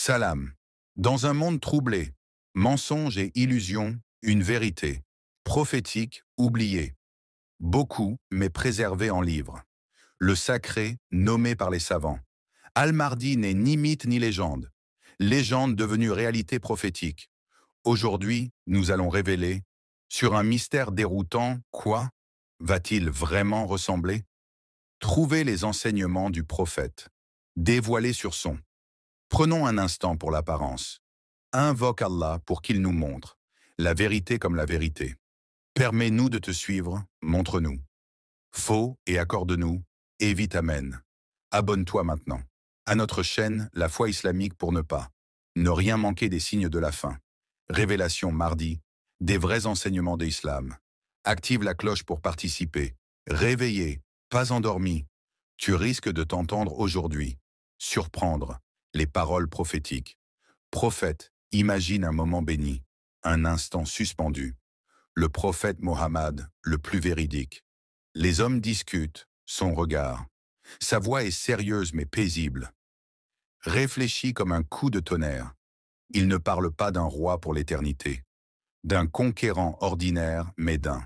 Salam. Dans un monde troublé, mensonges et illusions, une vérité, prophétique, oubliée. Beaucoup, mais préservée en livres. Le sacré, nommé par les savants. Al-Mahdi n'est ni mythe ni légende. Légende devenue réalité prophétique. Aujourd'hui, nous allons révéler, sur un mystère déroutant, quoi va-t-il vraiment ressembler? Trouver les enseignements du prophète. Dévoilés sur son. Prenons un instant pour l'apparence. Invoque Allah pour qu'il nous montre la vérité comme la vérité. Permets-nous de te suivre, montre-nous. Faux et accorde-nous, évite amen. Abonne-toi maintenant à notre chaîne La Foi Islamique pour ne rien manquer des signes de la fin. Révélation mardi, des vrais enseignements de l'islam. Active la cloche pour participer. Réveillé, pas endormi. Tu risques de t'entendre aujourd'hui. Surprendre les paroles prophétiques. Prophète, imagine un moment béni, un instant suspendu. Le prophète Mohammed, le plus véridique. Les hommes discutent, son regard. Sa voix est sérieuse mais paisible. Réfléchit comme un coup de tonnerre. Il ne parle pas d'un roi pour l'éternité, d'un conquérant ordinaire mais d'un.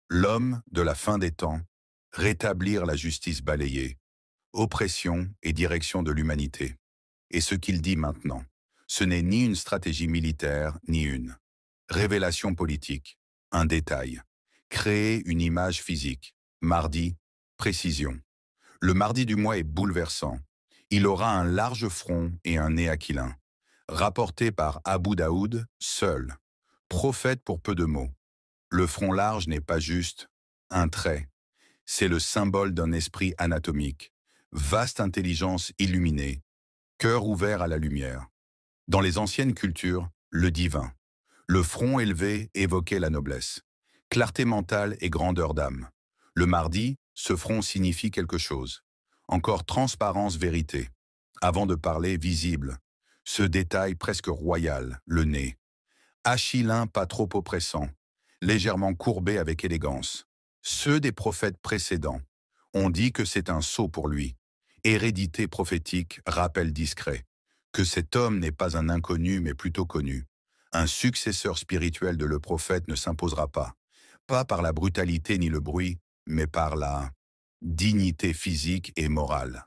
L'homme de la fin des temps, rétablir la justice balayée, oppression et direction de l'humanité. Et ce qu'il dit maintenant, ce n'est ni une stratégie militaire, ni une révélation politique, un détail. Créer une image physique. Mardi, précision. Le mardi du mois est bouleversant. Il aura un large front et un nez aquilin. Rapporté par Abu Daoud, seul. Prophète pour peu de mots. Le front large n'est pas juste un trait. C'est le symbole d'un esprit anatomique. Vaste intelligence illuminée. Cœur ouvert à la lumière. Dans les anciennes cultures, le divin. Le front élevé évoquait la noblesse. Clarté mentale et grandeur d'âme. Le mardi, ce front signifie quelque chose. Encore transparence, vérité. Avant de parler, visible. Ce détail presque royal, le nez. Achillin pas trop oppressant. Légèrement courbé avec élégance. Ceux des prophètes précédents. On dit que c'est un sceau pour lui. Hérédité prophétique, rappel discret. Que cet homme n'est pas un inconnu mais plutôt connu. Un successeur spirituel de le prophète ne s'imposera pas. Pas par la brutalité ni le bruit, mais par la dignité physique et morale.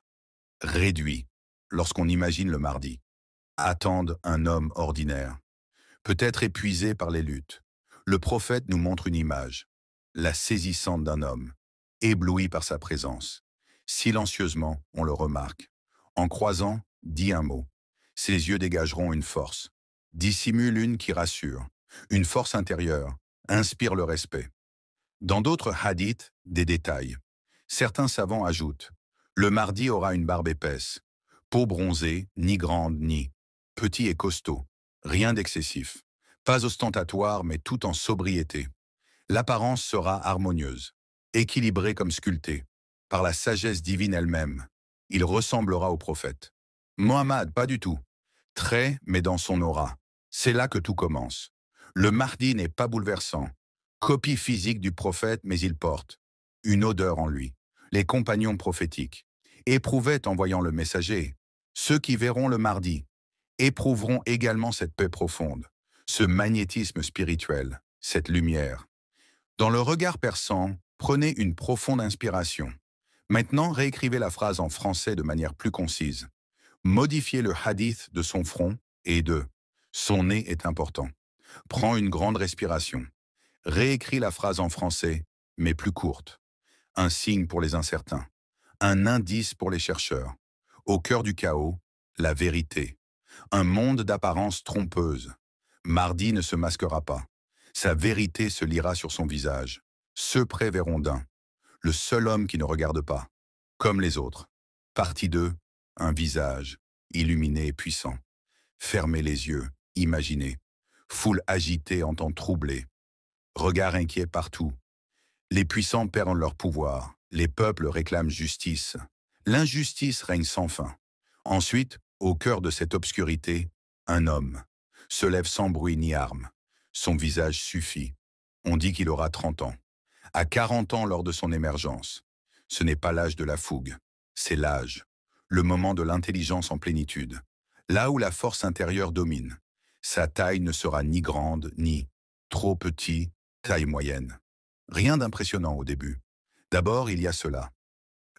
Réduit, lorsqu'on imagine le mardi. Attendent un homme ordinaire. Peut-être épuisé par les luttes. Le prophète nous montre une image, la saisissante d'un homme, ébloui par sa présence. Silencieusement, on le remarque. En croisant, dit un mot. Ses yeux dégageront une force. Dissimule une qui rassure. Une force intérieure. Inspire le respect. Dans d'autres hadiths, des détails. Certains savants ajoutent. Le mardi aura une barbe épaisse. Peau bronzée, ni grande, ni petit et costaud. Rien d'excessif. Pas ostentatoire, mais tout en sobriété. L'apparence sera harmonieuse. Équilibrée comme sculptée. Par la sagesse divine elle-même. Il ressemblera au prophète. Mohammed, pas du tout. Très, mais dans son aura. C'est là que tout commence. Le Mahdi n'est pas bouleversant. Copie physique du prophète, mais il porte une odeur en lui. Les compagnons prophétiques éprouvaient en voyant le messager. Ceux qui verront le Mahdi éprouveront également cette paix profonde, ce magnétisme spirituel, cette lumière. Dans le regard perçant, prenez une profonde inspiration. Maintenant, réécrivez la phrase en français de manière plus concise. Modifiez le hadith de son front et de son nez est important. Prends une grande respiration. Réécris la phrase en français, mais plus courte. Un signe pour les incertains. Un indice pour les chercheurs. Au cœur du chaos, la vérité. Un monde d'apparence trompeuse. Mardi ne se masquera pas. Sa vérité se lira sur son visage. Ceux près verront d'un. Le seul homme qui ne regarde pas. Comme les autres. Partie 2. Un visage, illuminé et puissant. Fermez les yeux, imaginez. Foule agitée en temps troublé. Regard inquiet partout. Les puissants perdent leur pouvoir. Les peuples réclament justice. L'injustice règne sans fin. Ensuite, au cœur de cette obscurité, un homme se lève sans bruit ni arme. Son visage suffit. On dit qu'il aura 30 ans. À 40 ans lors de son émergence. Ce n'est pas l'âge de la fougue. C'est l'âge. Le moment de l'intelligence en plénitude. là où la force intérieure domine. Sa taille ne sera ni grande, ni trop petit, taille moyenne. Rien d'impressionnant au début. D'abord, il y a cela.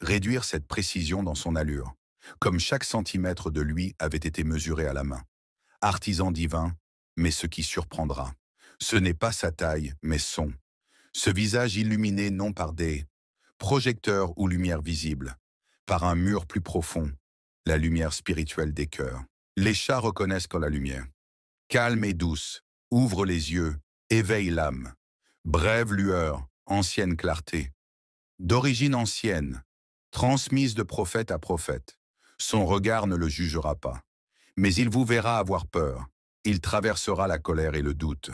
Réduire cette précision dans son allure, comme chaque centimètre de lui avait été mesuré à la main. Artisan divin, mais ce qui surprendra. Ce n'est pas sa taille, mais ce visage illuminé non par des projecteurs ou lumière visible, par un mur plus profond, la lumière spirituelle des cœurs. Les chats reconnaissent quand la lumière, calme et douce, ouvre les yeux, éveille l'âme. Brève lueur, ancienne clarté. D'origine ancienne, transmise de prophète à prophète. Son regard ne le jugera pas. Mais il vous verra avoir peur. Il traversera la colère et le doute.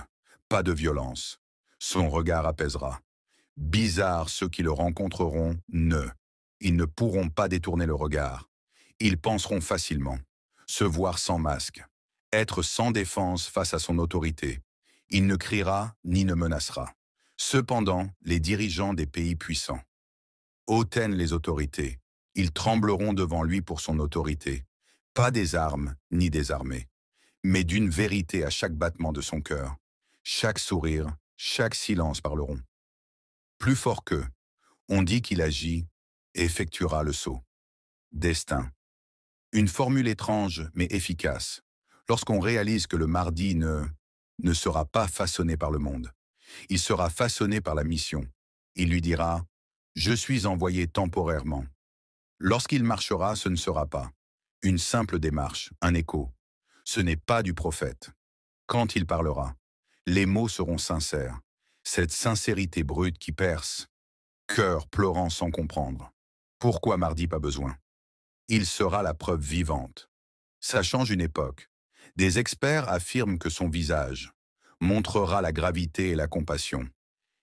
Pas de violence. Son regard apaisera. Bizarre ceux qui le rencontreront, ils ne pourront pas détourner le regard. Ils penseront facilement. Se voir sans masque. Être sans défense face à son autorité. Il ne criera ni ne menacera. Cependant, les dirigeants des pays puissants hautainent les autorités. Ils trembleront devant lui pour son autorité. Pas des armes ni des armées, mais d'une vérité à chaque battement de son cœur. Chaque sourire, chaque silence parleront. Plus fort qu'eux, on dit qu'il agit et effectuera le saut. Destin. Une formule étrange mais efficace. Lorsqu'on réalise que le mardi ne sera pas façonné par le monde. Il sera façonné par la mission. Il lui dira « Je suis envoyé temporairement ». Lorsqu'il marchera, ce ne sera pas une simple démarche, un écho. Ce n'est pas du prophète. Quand il parlera, les mots seront sincères. Cette sincérité brute qui perce, cœur pleurant sans comprendre. Pourquoi mardi pas besoin? Il sera la preuve vivante. Ça change une époque. Des experts affirment que son visage montrera la gravité et la compassion.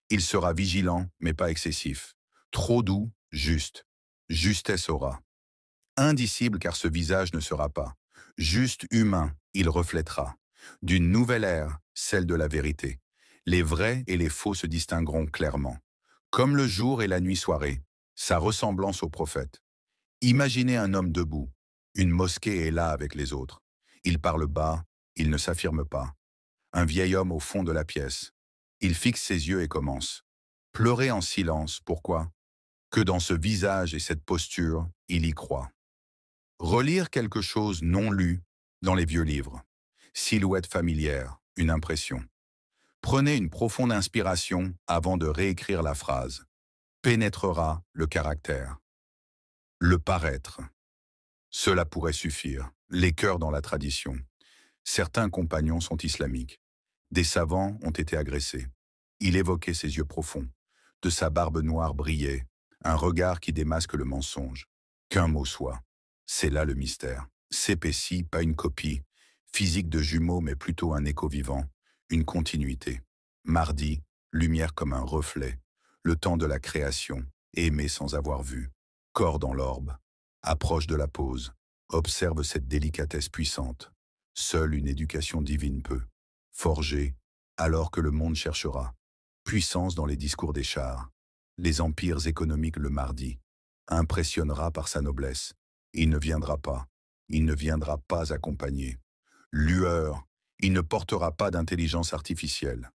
Il sera vigilant, mais pas excessif. Trop doux, juste. Justesse aura. Indicible car ce visage ne sera pas. Juste humain, il reflètera. D'une nouvelle ère, celle de la vérité. Les vrais et les faux se distingueront clairement. Comme le jour et la nuit-soirée, sa ressemblance au prophète. Imaginez un homme debout. Une mosquée est là avec les autres. Il parle bas, il ne s'affirme pas. Un vieil homme au fond de la pièce. Il fixe ses yeux et commence. Pleurer en silence, pourquoi? Que dans ce visage et cette posture, il y croit. Relire quelque chose non lu dans les vieux livres. Silhouette familière, une impression. Prenez une profonde inspiration avant de réécrire la phrase. Pénétrera le caractère. Le paraître. Cela pourrait suffire. Les cœurs dans la tradition. Certains compagnons sont islamiques. Des savants ont été agressés. Il évoquait ses yeux profonds. De sa barbe noire brillait un regard qui démasque le mensonge. Qu'un mot soit. C'est là le mystère. S'épaissit, pas une copie. Physique de jumeaux, mais plutôt un écho vivant. Une continuité. Mardi, lumière comme un reflet. Le temps de la création. Aimer sans avoir vu. Corps dans l'orbe. Approche de la pause. Observe cette délicatesse puissante. Seule une éducation divine peut. Forger, alors que le monde cherchera. Puissance dans les discours des chars. Les empires économiques le mardi. Impressionnera par sa noblesse. Il ne viendra pas. Il ne viendra pas accompagné. Lueur. Il ne portera pas d'intelligence artificielle.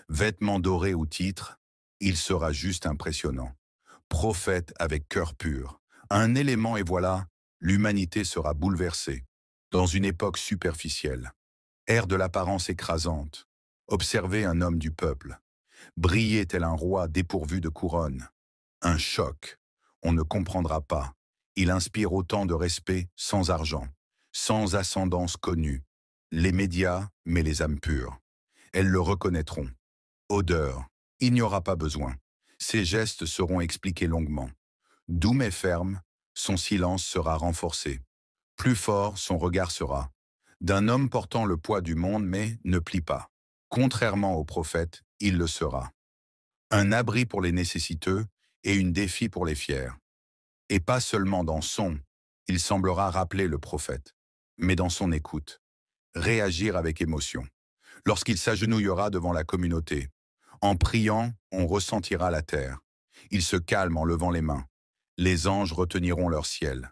Vêtements dorés ou titres. Il sera juste impressionnant. Prophète avec cœur pur. Un élément et voilà, l'humanité sera bouleversée. Dans une époque superficielle. Ère de l'apparence écrasante. Observez un homme du peuple. Briller tel un roi dépourvu de couronne. Un choc. On ne comprendra pas. Il inspire autant de respect sans argent, sans ascendance connue. Les médias, mais les âmes pures. Elles le reconnaîtront. Odeur. Il n'y aura pas besoin. Ses gestes seront expliqués longuement. Doux mais ferme, son silence sera renforcé. Plus fort, son regard sera. D'un homme portant le poids du monde mais ne plie pas. Contrairement au prophète, il le sera. Un abri pour les nécessiteux et une défi pour les fiers. Et pas seulement dans il semblera rappeler le prophète, mais dans son écoute. Réagir avec émotion. Lorsqu'il s'agenouillera devant la communauté. En priant, on ressentira la terre. Il se calme en levant les mains. Les anges reteniront leur ciel.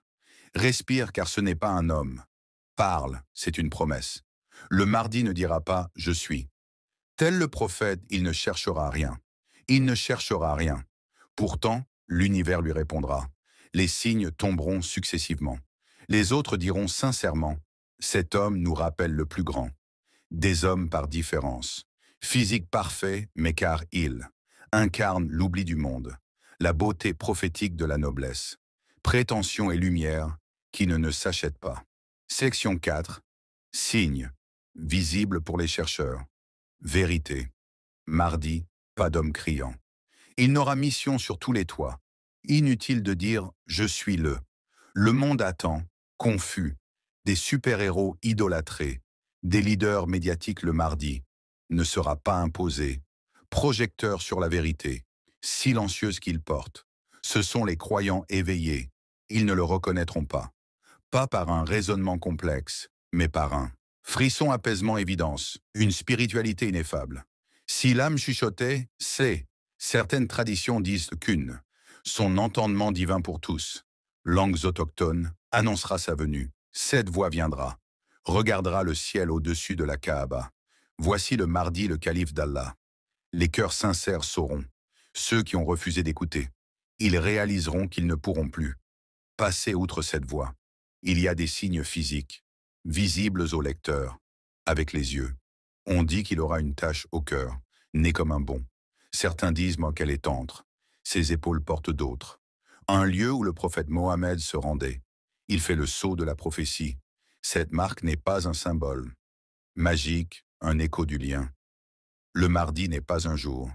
Respire car ce n'est pas un homme. Parle, c'est une promesse. Le mardi ne dira pas « je suis ». Tel le prophète, il ne cherchera rien. Il ne cherchera rien. Pourtant, l'univers lui répondra. Les signes tomberont successivement. Les autres diront sincèrement « cet homme nous rappelle le plus grand ». Des hommes par différence. Physique parfait, mais car il incarne l'oubli du monde, la beauté prophétique de la noblesse. Prétention et lumière qui ne s'achètent pas. Section 4. Signes. Visible pour les chercheurs. Vérité. Mardi, pas d'homme criant. Il n'aura mission sur tous les toits. Inutile de dire « je suis le ». Le monde attend, confus, des super-héros idolâtrés, des leaders médiatiques le mardi. Ne sera pas imposé. Projecteur sur la vérité, silencieuse qu'ils portent. Ce sont les croyants éveillés. Ils ne le reconnaîtront pas. Pas par un raisonnement complexe, mais par un frisson, apaisement, évidence, une spiritualité ineffable. Si l'âme chuchotait, c'est, certaines traditions disent qu'une, son entendement divin pour tous, langues autochtones, annoncera sa venue. Cette voix viendra, regardera le ciel au-dessus de la Kaaba. Voici le mardi, le calife d'Allah. Les cœurs sincères sauront, ceux qui ont refusé d'écouter. Ils réaliseront qu'ils ne pourront plus passer outre cette voie. Il y a des signes physiques, visibles au lecteur, avec les yeux. On dit qu'il aura une tache au cœur, né comme un bon. Certains disent qu'elle est tendre. Ses épaules portent d'autres. Un lieu où le prophète Mohammed se rendait. Il fait le sceau de la prophétie. Cette marque n'est pas un symbole. Magique, un écho du lien. Le mardi n'est pas un jour.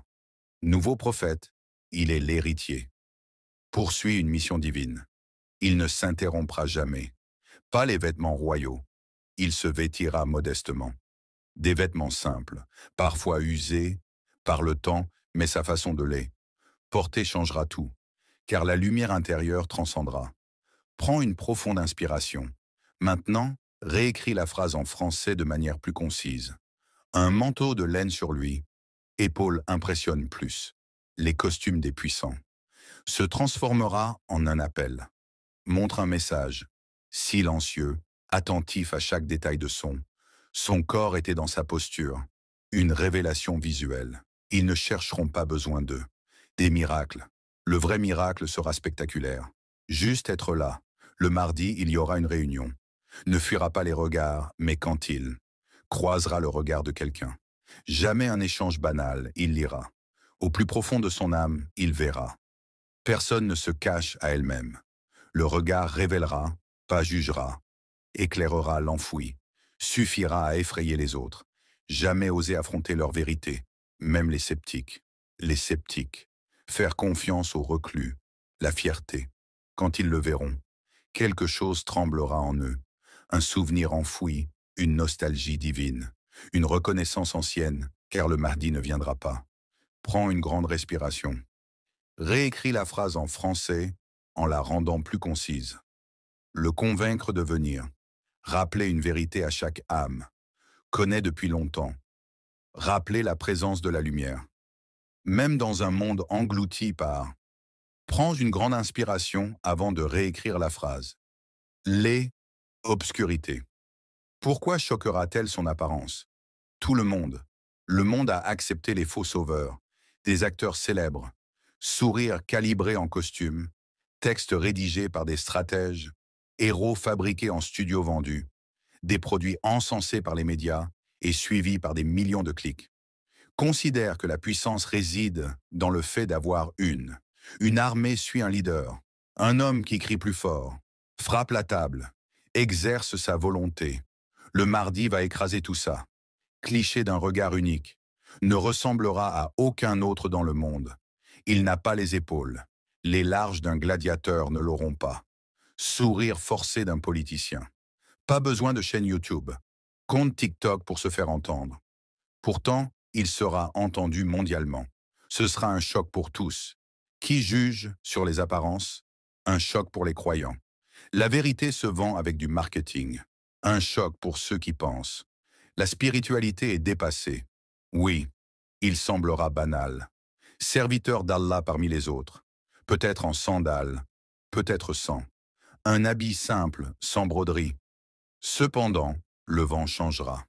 Nouveau prophète, il est l'héritier. Poursuit une mission divine. Il ne s'interrompra jamais. Pas les vêtements royaux. Il se vêtira modestement. Des vêtements simples, parfois usés par le temps, mais sa façon de les porter changera tout, car la lumière intérieure transcendra. Prends une profonde inspiration. Maintenant, réécris la phrase en français de manière plus concise. Un manteau de laine sur lui, épaules impressionnent plus. Les costumes des puissants. Se transformera en un appel. Montre un message, silencieux, attentif à chaque détail de son. Son corps était dans sa posture, une révélation visuelle. Ils ne chercheront pas besoin d'eux. Des miracles. Le vrai miracle sera spectaculaire. Juste être là. Le mardi, il y aura une réunion. Ne fuira pas les regards, mais quand il croisera le regard de quelqu'un. Jamais un échange banal, il lira. Au plus profond de son âme, il verra. Personne ne se cache à elle-même. Le regard révélera, pas jugera, éclairera l'enfoui, suffira à effrayer les autres. Jamais oser affronter leur vérité, même les sceptiques. Les sceptiques. Faire confiance aux reclus, la fierté. Quand ils le verront, quelque chose tremblera en eux. Un souvenir enfoui, une nostalgie divine, une reconnaissance ancienne, car le mardi ne viendra pas. Prends une grande respiration. Réécris la phrase en français en la rendant plus concise. Le convaincre de venir. Rappeler une vérité à chaque âme. Connaît depuis longtemps. Rappeler la présence de la lumière. Même dans un monde englouti par... Prends une grande inspiration avant de réécrire la phrase. Les obscurités. Pourquoi choquera-t-elle son apparence? Tout le monde. Le monde a accepté les faux sauveurs, des acteurs célèbres, sourires calibrés en costume, textes rédigés par des stratèges, héros fabriqués en studio vendus, des produits encensés par les médias et suivis par des millions de clics. Considère que la puissance réside dans le fait d'avoir une armée suit un leader, un homme qui crie plus fort, frappe la table, exerce sa volonté. Le mardi va écraser tout ça. Cliché d'un regard unique, ne ressemblera à aucun autre dans le monde. Il n'a pas les épaules. Les larges d'un gladiateur ne l'auront pas. Sourire forcé d'un politicien. Pas besoin de chaîne YouTube. Compte TikTok pour se faire entendre. Pourtant, il sera entendu mondialement. Ce sera un choc pour tous. Qui juge sur les apparences? Un choc pour les croyants. La vérité se vend avec du marketing. Un choc pour ceux qui pensent. La spiritualité est dépassée. Oui, il semblera banal. Serviteur d'Allah parmi les autres. Peut-être en sandales, peut-être sans. Un habit simple, sans broderie. Cependant, le vent changera.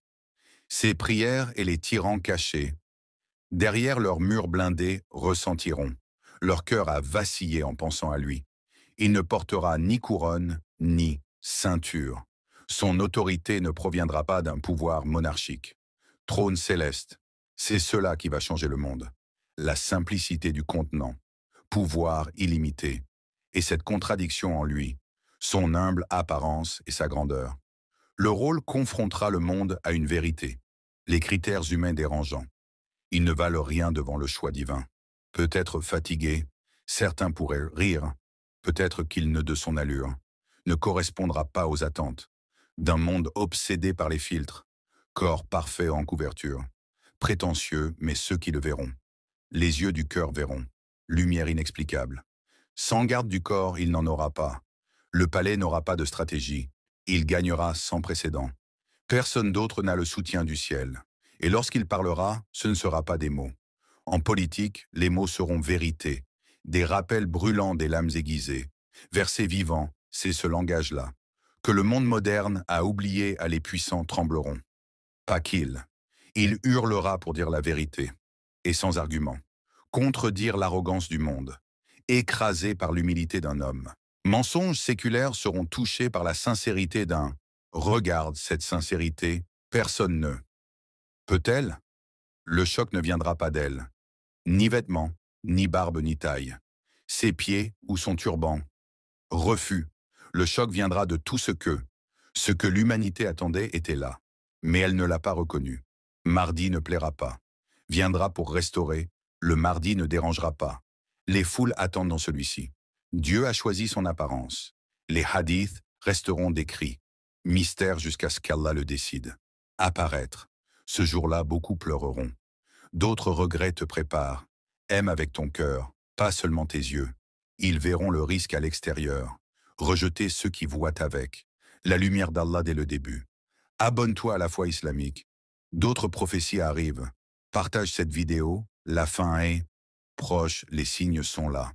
Ses prières et les tyrans cachés, derrière leurs murs blindés, ressentiront. Leur cœur a vacillé en pensant à lui. Il ne portera ni couronne, ni ceinture. Son autorité ne proviendra pas d'un pouvoir monarchique. Trône céleste, c'est cela qui va changer le monde. La simplicité du contenant, pouvoir illimité, et cette contradiction en lui, son humble apparence et sa grandeur. Le rôle confrontera le monde à une vérité, les critères humains dérangeants. Ils ne valent rien devant le choix divin. Peut-être fatigué, certains pourraient rire, peut-être qu'il ne de son allure, ne correspondra pas aux attentes, d'un monde obsédé par les filtres, corps parfait en couverture, prétentieux, mais ceux qui le verront. Les yeux du cœur verront, lumière inexplicable. Sans garde du corps, il n'en aura pas. Le palais n'aura pas de stratégie, il gagnera sans précédent. Personne d'autre n'a le soutien du ciel. Et lorsqu'il parlera, ce ne sera pas des mots. En politique, les mots seront vérité, des rappels brûlants des lames aiguisées. Versets vivants, c'est ce langage-là, que le monde moderne a oublié à les puissants trembleront. Pas qu'il. Il hurlera pour dire la vérité, et sans argument. Contredire l'arrogance du monde, écrasé par l'humilité d'un homme. Mensonges séculaires seront touchés par la sincérité d'un « regarde cette sincérité, personne ne ». Peut-elle? Le choc ne viendra pas d'elle. Ni vêtements, ni barbe, ni taille. Ses pieds ou son turban. Refus. Le choc viendra de tout ce que l'humanité attendait était là. Mais elle ne l'a pas reconnu. Mardi ne plaira pas. Viendra pour restaurer. Le mardi ne dérangera pas. Les foules attendent dans celui-ci. Dieu a choisi son apparence. Les hadiths resteront des cris. Mystère jusqu'à ce qu'Allah le décide. Apparaître. Ce jour-là, beaucoup pleureront. D'autres regrets te préparent. Aime avec ton cœur, pas seulement tes yeux. Ils verront le risque à l'extérieur. Rejeter ceux qui voient avec. La lumière d'Allah dès le début. Abonne-toi à la foi islamique. D'autres prophéties arrivent. Partage cette vidéo. La fin est proche, les signes sont là.